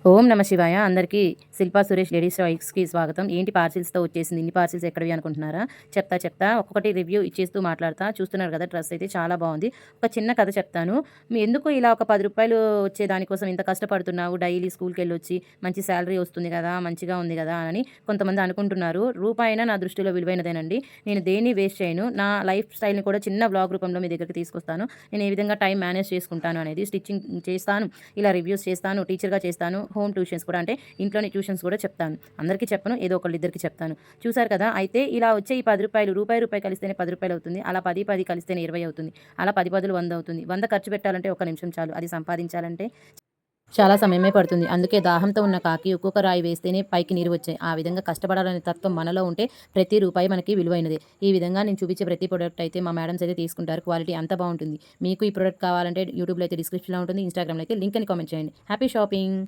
ఓం నమ శివాయ. అందరికీ శిల్పా సురేష్ లేడీస్ చాయిస్‌కి స్వాగతం. ఏంటి పార్సిల్స్‌తో వచ్చేసింది. ఇన్ని పార్సిల్స్ ఎక్కడివి అనుకుంటున్నారా? చెప్తా. ఒక్కొక్కటి రివ్యూ ఇచ్చేస్తూ మాట్లాడతా. చూస్తున్నారు కదా! డ్రెస్ అయితే చాలా బాగుంది. ఒక చిన్న కథ చెప్తాను. ఎందుకు ఇలా ఒక రూ. 10 వచ్చే దానికోసం ఇంత కష్టపడుతున్నావు? డైలీ స్కూల్‌కెళ్ళొచ్చి మంచి సాలరీ వస్తుంది కదా! మంచిగా ఉంది కదా! అని కొంతమంది అనుకుంటున్నారు. రూపాయైనా నా దృష్టిలో విలువైనదేనండి. నేను దేన్ని వేస్ట్ చేయను. నా లైఫ్ స్టైల్‌ని కూడా చిన్న వ్లాగ్ రూపంలో మీ దగ్గరికి తీసుకొస్తాను. నేను ఏ విధంగా టైం మేనేజ్ చేసుకుంటాను అనేది స్టిచ్చింగ్ చేస్తాను. ఇలా రివ్యూస్ చేస్తాను. టీచర్‌గా చేస్తాను. హోమ్ ట్యూషన్స్ కూడా అంటే ఇంట్లోనే ట్యూషన్స్ కూడా చెప్తాను. అందరికీ చెప్పను. ఏదో ఒకళ్ళిద్దరికి చెప్తాను. చూసారు కదా! అయితే ఇలా వచ్చే ఈ రూపాయి కలిస్తేనే రూ. 10 అవుతుంది. అలా 10 కలిస్తేనే 20 అవుతుంది. అలా 10 బదులు 100 అవుతుంది. 100 ఖర్చు పెట్టాలంటే ఒక నిమిషం చాలు. అది సంపాదించాలంటే చాలా సమయమే పడుతుంది. అందుకే దాహంతో ఉన్న కాకి ఒక్కొక్క రాయి వేస్తేనే పైకి నీరు వచ్చాయి. ఆ విధంగా కష్టపడాలనే తత్వం మనలో ఉంటే ప్రతి రూపాయి మనకి విలువైనదే. ఈ విధంగా నేను చూపించే ప్రతి ప్రొడక్ట్ అయితే మా మేడమ్స్ అయితే తీసుకుంటారు. క్వాలిటీ అంత బాగుంటుంది. మీకు ఈ ప్రొడక్ట్ కావాలంటే యూట్యూబ్‌లో అయితే డిస్క్రిప్షన్‌లో ఉంటుంది. ఇన్‌స్టాగ్రామ్‌లో అయితే లింక్ అని కామెంట్ చేయండి. Happy shopping.